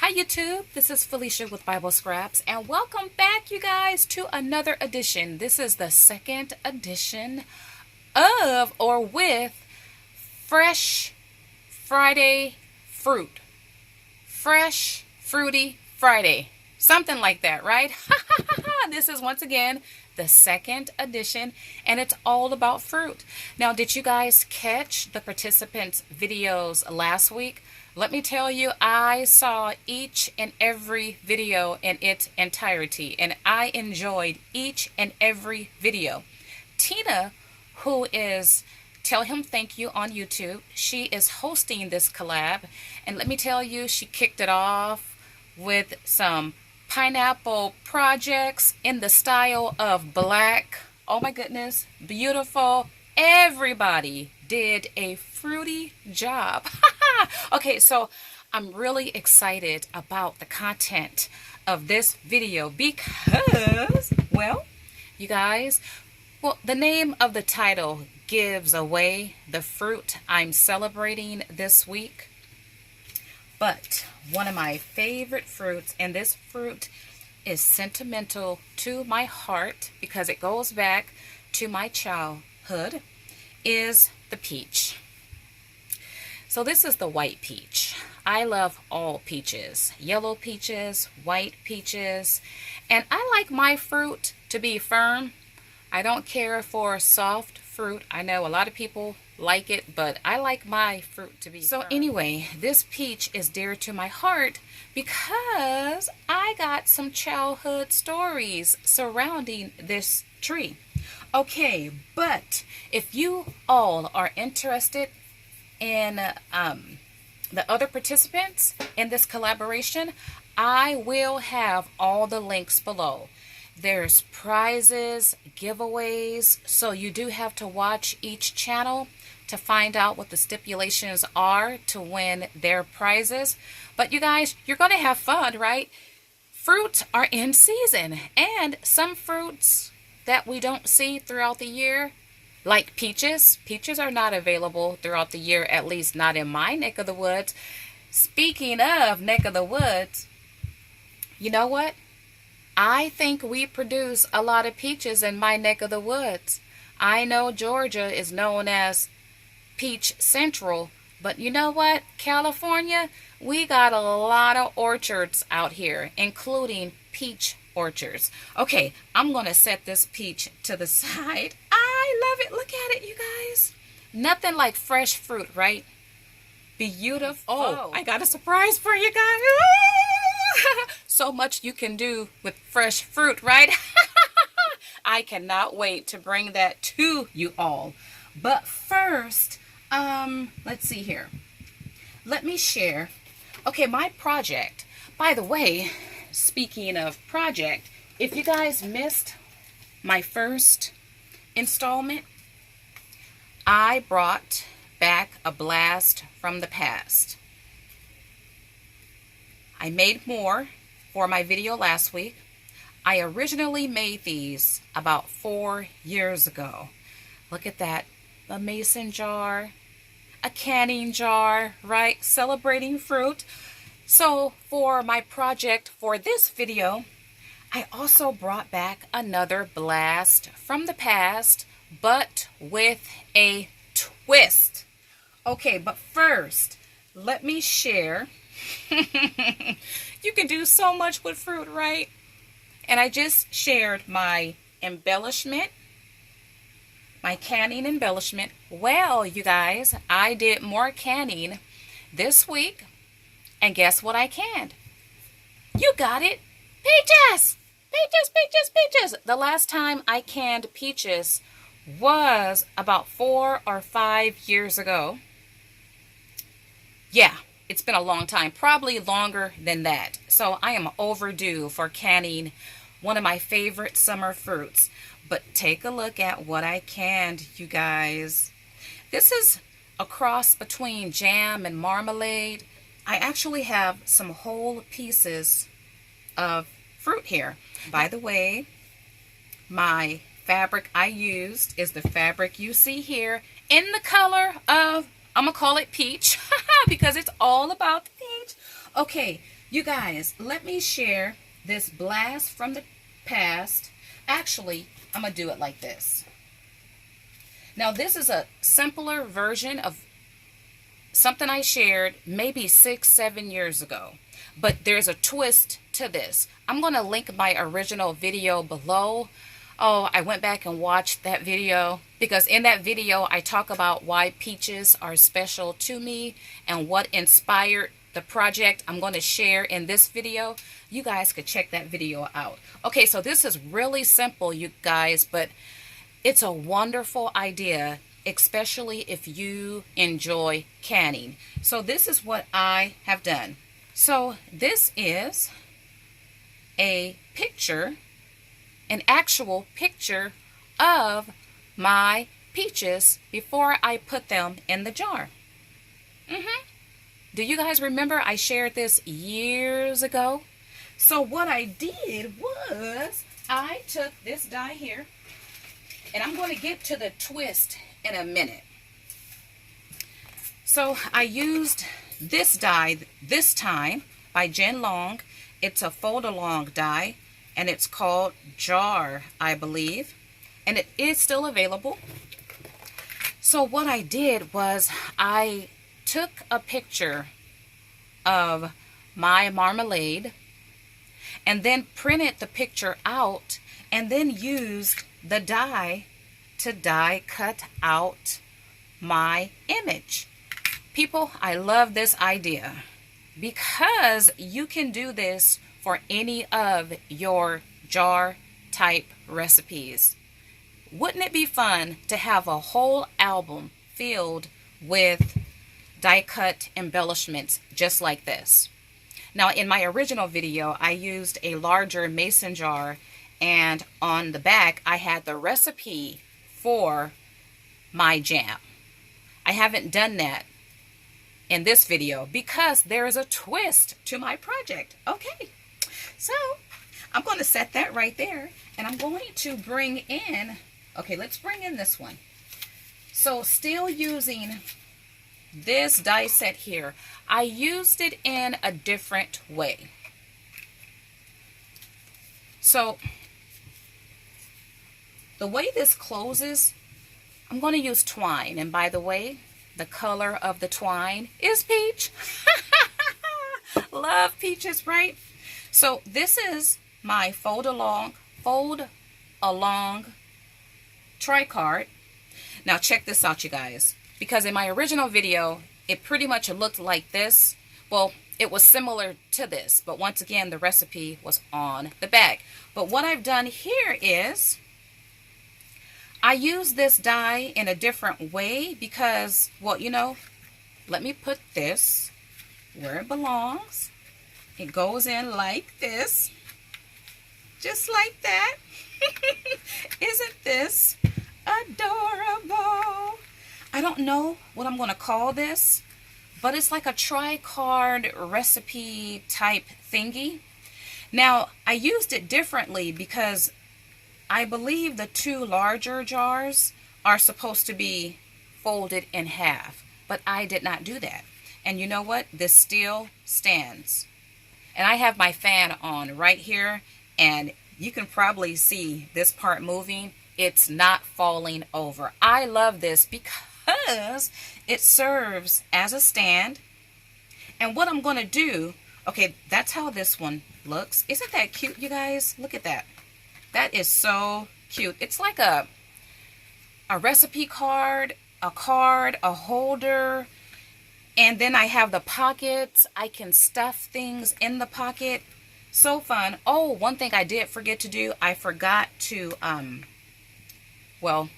Hi YouTube, this is Felicia with Bible Scraps and welcome back you guys to another edition. This is the second edition of or with Fresh Friday Fruit. Fresh Fruity Friday. Something like that, right? This is once again the second edition and it's all about fruit. Now, did you guys catch the participants' videos last week? Let me tell you, I saw each and every video in its entirety, and I enjoyed each and every video. Tina, who is Tell Him Thank You on YouTube, she is hosting this collab, and let me tell you, she kicked it off with some pineapple projects in the style of black. Oh my goodness, beautiful. Everybody did a fruity job. Okay, so I'm really excited about the content of this video because, well, you guys, the name of the title gives away the fruit I'm celebrating this week. But one of my favorite fruits, and this fruit is sentimental to my heart because it goes back to my childhood, is the peach. So this is the white peach. I love all peaches, yellow peaches, white peaches, and I like my fruit to be firm. I don't care for soft fruit. I know a lot of people like it, but I like my fruit to be firm. Anyway, this peach is dear to my heart because I got some childhood stories surrounding this tree. Okay, but if you all are interested in the other participants in this collaboration, I will have all the links below. There's prizes, giveaways, so you do have to watch each channel to find out what the stipulations are to win their prizes. But you guys, you're going to have fun, right? Fruits are in season, and some fruits that we don't see throughout the year, like peaches. Peaches are not available throughout the year, at least not in my neck of the woods. Speaking of neck of the woods, you know what? I think we produce a lot of peaches in my neck of the woods. I know Georgia is known as Peach Central, but you know what? California, we got a lot of orchards out here, including peach orchards. Okay, I'm going to set this peach to the side. I love it. Look at it, you guys. Nothing like fresh fruit, right? Beautiful. Oh, I got a surprise for you guys. So much you can do with fresh fruit, right? I cannot wait to bring that to you all. But first, let's see here. Let me share. Okay, my project. By the way, speaking of project, if you guys missed my first installment, I brought back a blast from the past. I made more for my video last week. I originally made these about 4 years ago. Look at that, a mason jar, a canning jar, right? Celebrating fruit. So for my project for this video, I also brought back another blast from the past, but with a twist. Okay, but first, let me share. You can do so much with fruit, right? And I just shared my embellishment, my canning embellishment. Well, you guys, I did more canning this week, and guess what I canned? You got it, peaches! Peaches, peaches, peaches! The last time I canned peaches was about 4 or 5 years ago. Yeah, it's been a long time, probably longer than that. So I am overdue for canning one of my favorite summer fruits. But take a look at what I canned, you guys. This is a cross between jam and marmalade. I actually have some whole pieces of fruit here. By the way, my fabric I used is the fabric you see here in the color of, I'm going to call it peach because it's all about the peach. Okay, you guys, let me share this blast from the past. Actually, I'm going to do it like this. Now, this is a simpler version of something I shared maybe 6-7 years ago. But there's a twist to this. I'm going to link my original video below. Oh, I went back and watched that video because in that video I talk about why peaches are special to me and what inspired the project I'm going to share in this video. You guys could check that video out. Okay, so this is really simple, you guys, but it's a wonderful idea, especially if you enjoy canning. So this is what I have done. So this is a picture, an actual picture of my peaches before I put them in the jar. Do you guys remember I shared this years ago? So what I did was I took this die here, and I'm going to get to the twist in a minute. So I used this die this time by Jen Long. It's a fold-along die, and it's called Jar, I believe, and it is still available. So what I did was I took a picture of my marmalade and then printed the picture out and then used the die to die cut out my image. People, I love this idea because you can do this for any of your jar type recipes. Wouldn't it be fun to have a whole album filled with die cut embellishments just like this? Now, in my original video, I used a larger mason jar, and on the back I had the recipe for my jam. I haven't done that in this video because there is a twist to my project. Okay, so I'm going to set that right there, and I'm going to bring in, okay, let's bring in this one. So still using this die set here, I used it in a different way. So the way this closes, I'm going to use twine, and by the way, the color of the twine is peach. Love peaches, right? So this is my fold along tri-card. Now check this out, you guys, because in my original video it pretty much looked like this. Well, it was similar to this, but once again the recipe was on the back. But what I've done here is I use this die in a different way because, well, you know, let me put this where it belongs. It goes in like this, just like that. Isn't this adorable? I don't know what I'm going to call this, but it's like a tri-card recipe type thingy. Now, I used it differently because I believe the two larger jars are supposed to be folded in half, but I did not do that. And you know what? This still stands. And I have my fan on right here, and you can probably see this part moving. It's not falling over. I love this because it serves as a stand. And what I'm going to do, okay, that's how this one looks. Isn't that cute, you guys? Look at that. That is so cute. It's like a recipe card, a holder, and then I have the pockets. I can stuff things in the pocket. So fun. Oh, one thing I did forget to do, I forgot to, well,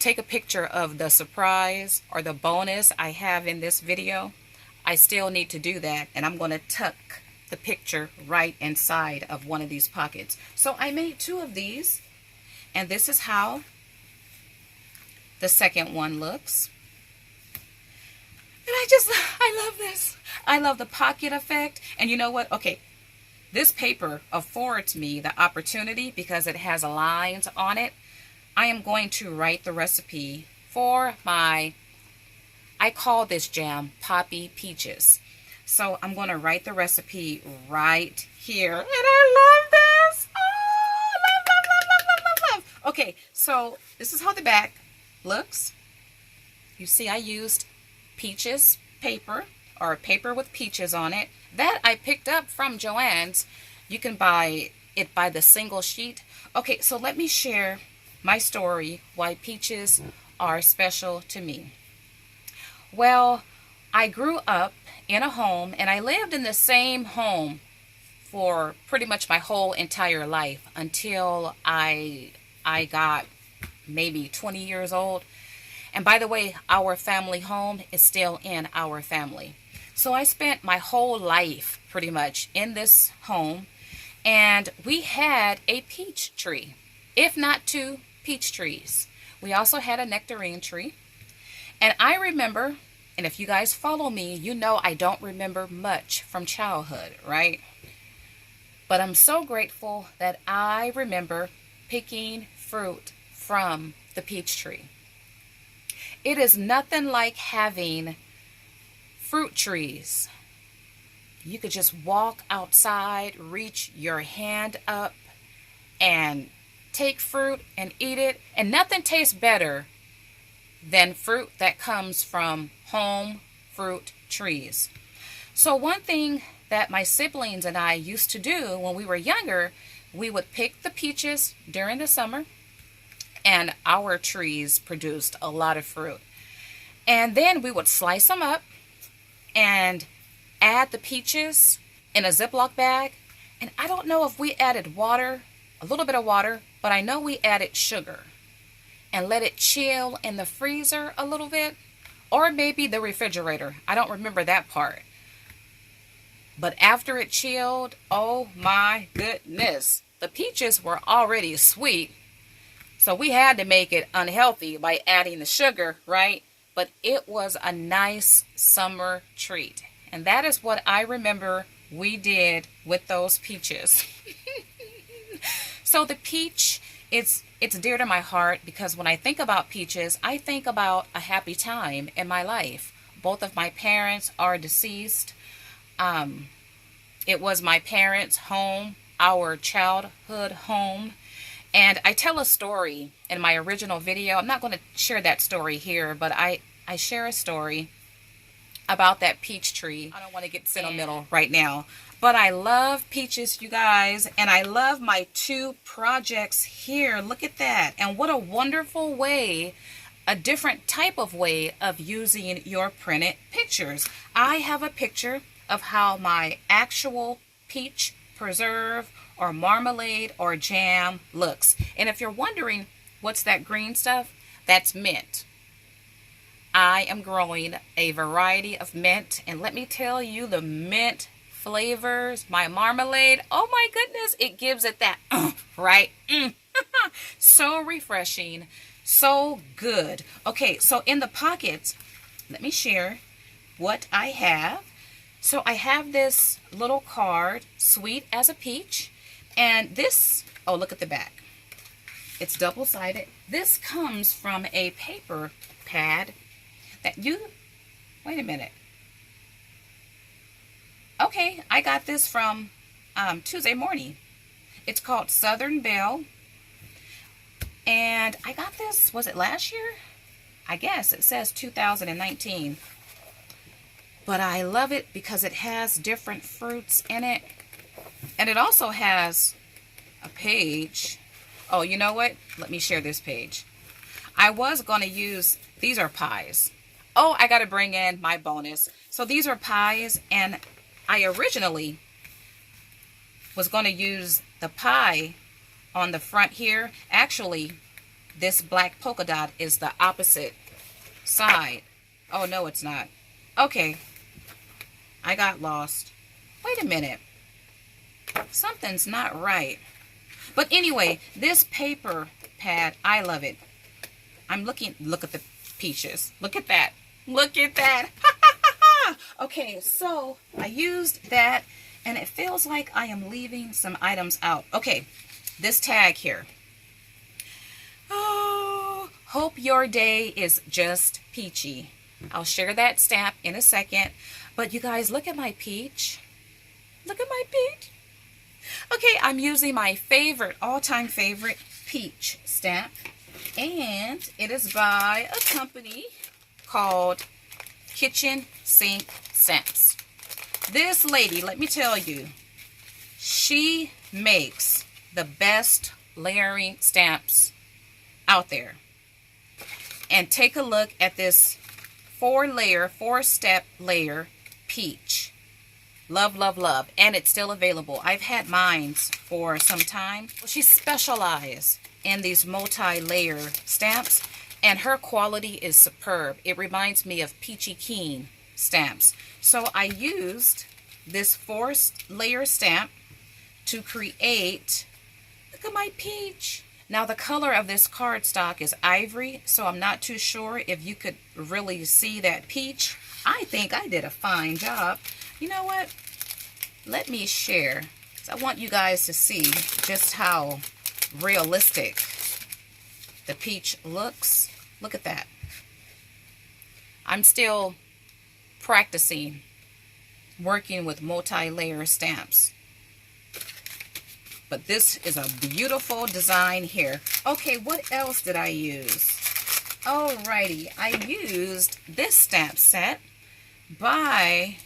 take a picture of the surprise or the bonus I have in this video. I still need to do that, and I'm going to tuck the picture right inside of one of these pockets. So I made two of these, and this is how the second one looks. And I love this. I love the pocket effect. And you know what? Okay, this paper affords me the opportunity because it has lines on it. I am going to write the recipe for my, I call this jam Poppy Peaches. So I'm going to write the recipe right here. And I love this. Oh, love, love, love, love, love, love, love. Okay, so this is how the back looks. You see I used peaches paper, or paper with peaches on it. That I picked up from Joann's. You can buy it by the single sheet. Okay, so let me share my story why peaches are special to me. Well, I grew up in a home, and I lived in the same home for pretty much my whole entire life until I got maybe 20 years old. And by the way, our family home is still in our family. So I spent my whole life pretty much in this home, and we had a peach tree, if not two peach trees. We also had a nectarine tree. And I remember, and if you guys follow me, you know I don't remember much from childhood, right? But I'm so grateful that I remember picking fruit from the peach tree. It is nothing like having fruit trees. You could just walk outside, reach your hand up, and take fruit and eat it. And nothing tastes better than fruit that comes from home fruit trees. So one thing that my siblings and I used to do when we were younger, we would pick the peaches during the summer, and our trees produced a lot of fruit. And then we would slice them up and add the peaches in a Ziploc bag. And I don't know if we added water, a little bit of water, but I know we added sugar and let it chill in the freezer a little bit, or maybe the refrigerator. I don't remember that part. But after it chilled, oh my goodness, the peaches were already sweet. So we had to make it unhealthy by adding the sugar, right? But it was a nice summer treat. And that is what I remember we did with those peaches. So the peach, it's dear to my heart because when I think about peaches, I think about a happy time in my life. Both of my parents are deceased. It was my parents' home, our childhood home. And I tell a story in my original video. I'm not going to share that story here, but I share a story about that peach tree. I don't want to get sentimental right now, but I love peaches, you guys, and I love my two projects here. Look at that. And what a wonderful way, a different type of way of using your printed pictures. I have a picture of how my actual peach preserve or marmalade or jam looks. And if you're wondering what's that green stuff, that's mint. I am growing a variety of mint, and let me tell you, the mint flavors, my marmalade, oh my goodness, it gives it that right? So refreshing, so good. Okay, so in the pockets, let me share what I have. So I have this little card, sweet as a peach, and this, oh, look at the back. It's double-sided. This comes from a paper pad that wait a minute. Okay, I got this from Tuesday Morning. It's called Southern Belle. And I got this, was it last year? I guess it says 2019. But I love it because it has different fruits in it. And it also has a page. Oh, you know what? Let me share this page. I was going to use, these are pies. Oh, I got to bring in my bonus. So these are pies, and I originally was going to use the pie on the front here. Actually, this black polka dot is the opposite side. Oh, no, it's not. Okay. I got lost. Wait a minute. Something's not right. But anyway, this paper pad, I love it. I'm looking, look at the peaches. Look at that. Look at that. Okay, so I used that, and it feels like I am leaving some items out. Okay, this tag here. Oh, hope your day is just peachy. I'll share that stamp in a second. But you guys, look at my peach. Look at my peach. Okay, I'm using my favorite, all-time favorite peach stamp. And it is by a company called Kitchen Sink Stamps. This lady, let me tell you, she makes the best layering stamps out there. And take a look at this four-step layer peach. Love, love, love. And it's still available. I've had mine for some time. She specializes in these multi-layer stamps, and her quality is superb. It reminds me of Peachy Keen stamps. So I used this 4-layer stamp to create, look at my peach. Now the color of this cardstock is ivory, so I'm not too sure if you could really see that peach. I think I did a fine job. You know what? Let me share. I want you guys to see just how realistic the peach looks. Look at that. I'm still practicing working with multi-layer stamps. But this is a beautiful design here. Okay, what else did I use? Alrighty, I used this stamp set by,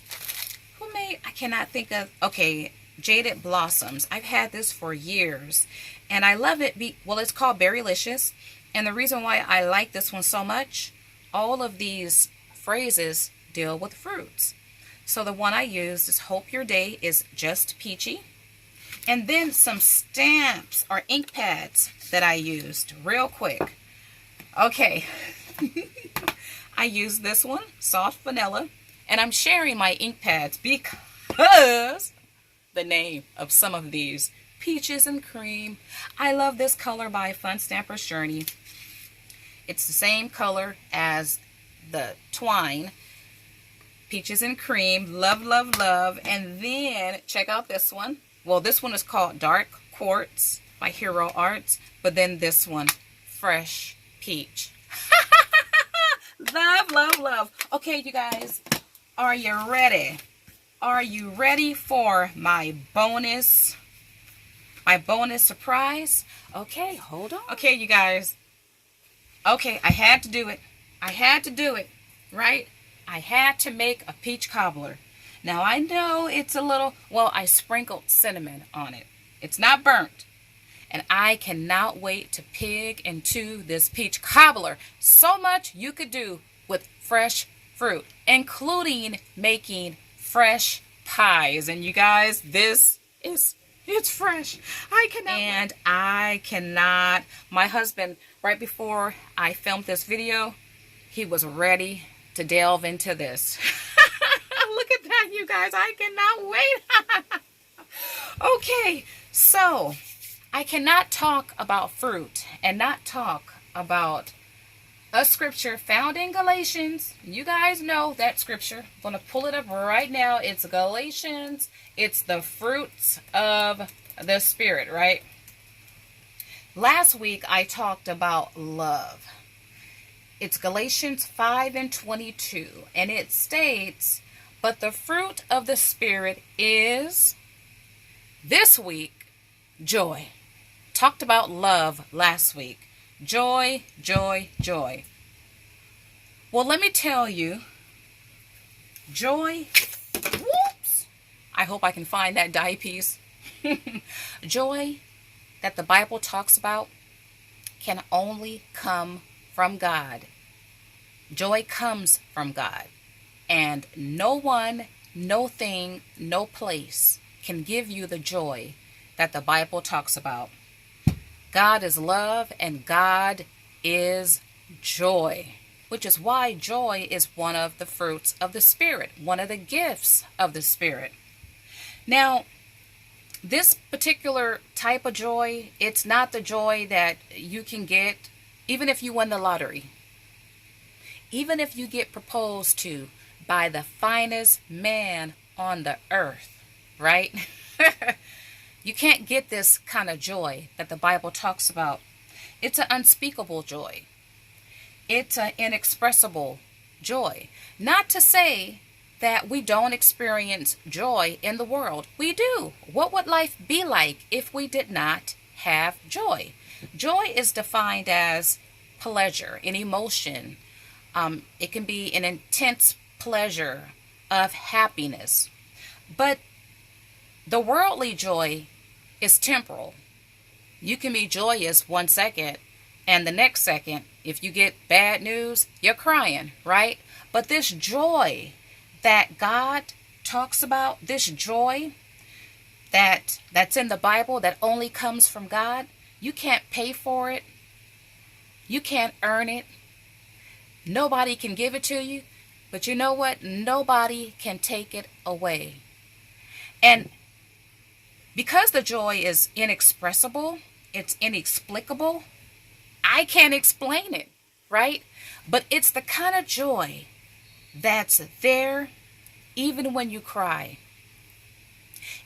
who made, I cannot think of, okay, Jaded Blossoms. I've had this for years, and I love it. Well, it's called Berrylicious, and the reason why I like this one so much, all of these phrases deal with fruits. So the one I used is Hope Your Day is Just Peachy. And then some stamps or ink pads that I used real quick. Okay, I used this one, Soft Vanilla, and I'm sharing my ink pads because the name of some of these, Peaches and Cream. I love this color by Fun Stamper's Journey. It's the same color as the twine. Peaches and Cream, love, love, love. And then check out this one. Well, this one is called Dark Quartz by Hero Arts, but then this one, Fresh Peach. Love, love, love. Okay, you guys, are you ready? Are you ready for my bonus surprise? Okay, hold on. Okay, you guys. Okay, I had to do it. I had to do it, right? I had to make a peach cobbler. Now, I know it's a little, well, I sprinkled cinnamon on it. It's not burnt. And I cannot wait to pig into this peach cobbler. So much you could do with fresh fruit, including making fresh pies. And you guys, it's fresh. I cannot. My husband, right before I filmed this video, he was ready to delve into this. Look at that, you guys. I cannot wait. Okay, so I cannot talk about fruit and not talk about a scripture found in Galatians. You guys know that scripture. I'm going to pull it up right now. It's Galatians. It's the fruits of the Spirit, right? Last week I talked about love. It's Galatians 5:22, and it states, but the fruit of the Spirit is, this week, joy. Talked about love last week. Joy, joy, joy. Well, let me tell you, joy, whoops, I hope I can find that die piece. Joy that the Bible talks about can only come from God. Joy comes from God. And no one, no thing, no place can give you the joy that the Bible talks about. God is love and God is joy, which is why joy is one of the fruits of the Spirit, one of the gifts of the Spirit. Now, this particular type of joy, it's not the joy that you can get even if you win the lottery. Even if you get proposed to by the finest man on the earth, right? You can't get this kind of joy that the Bible talks about. It's an unspeakable joy. It's an inexpressible joy. Not to say that we don't experience joy in the world. We do. What would life be like if we did not have joy? Joy is defined as pleasure, an emotion. It can be an intense pleasure of happiness. But the worldly joy is temporal. You can be joyous 1 second, and the next second, if you get bad news, you're crying, right? But this joy that God talks about, this joy that's in the Bible that only comes from God, you can't pay for it. You can't earn it. Nobody can give it to you. But you know what? Nobody can take it away. And because the joy is inexpressible, it's inexplicable, I can't explain it, right? But it's the kind of joy that's there even when you cry.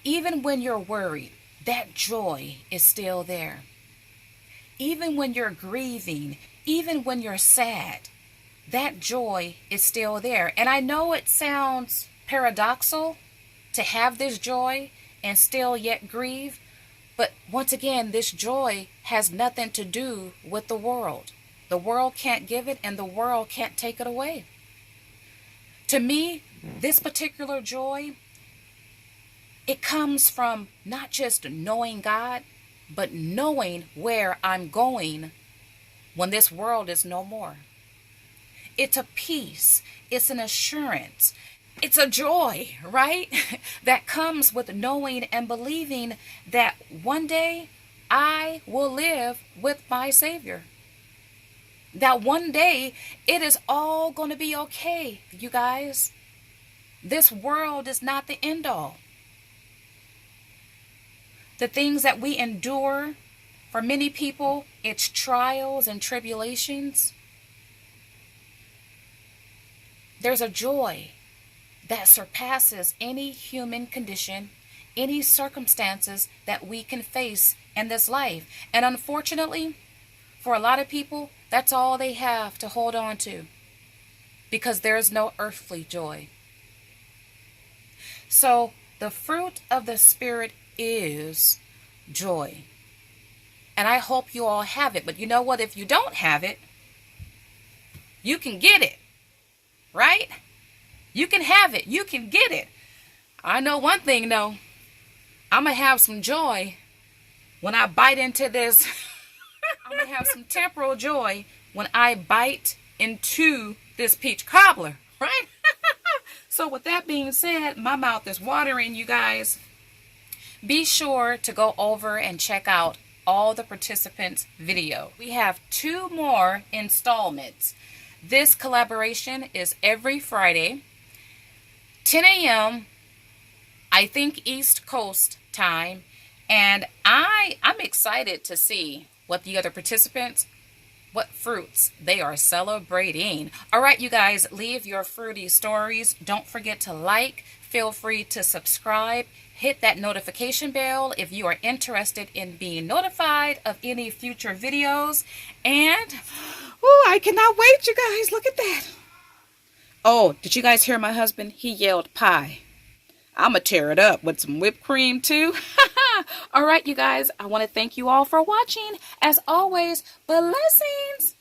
Even when you're worried, that joy is still there. Even when you're grieving, even when you're sad, that joy is still there. And I know it sounds paradoxical to have this joy and still yet grieve, but once again, this joy has nothing to do with the world. The world can't give it, and the world can't take it away. To me, this particular joy, it comes from not just knowing God, but knowing where I'm going when this world is no more. It's a peace. It's an assurance. It's a joy, right? That comes with knowing and believing that one day I will live with my Savior. That one day it is all going to be okay, you guys. This world is not the end all. The things that we endure, for many people, it's trials and tribulations. There's a joy that surpasses any human condition, any circumstances that we can face in this life. And unfortunately, for a lot of people, that's all they have to hold on to, because there's no earthly joy. So the fruit of the Spirit is joy. And I hope you all have it. But you know what? If you don't have it, you can get it. Right? You can have it. You can get it. I know one thing though. I'm going to have some joy when I bite into this. I'm going to have some temporal joy when I bite into this peach cobbler. Right? So with that being said, my mouth is watering, you guys. Be sure to go over and check out all the participants' video. We have 2 more installments. This collaboration is every Friday, 10 a.m., I think East Coast time. And I'm excited to see what the other participants, what fruits they are celebrating. All right, you guys, leave your fruity stories. Don't forget to like. Feel free to subscribe. Hit that notification bell if you are interested in being notified of any future videos. And, oh, I cannot wait, you guys. Look at that. Oh, did you guys hear my husband? He yelled pie. I'm going to tear it up with some whipped cream, too. All right, you guys, I want to thank you all for watching. As always, blessings.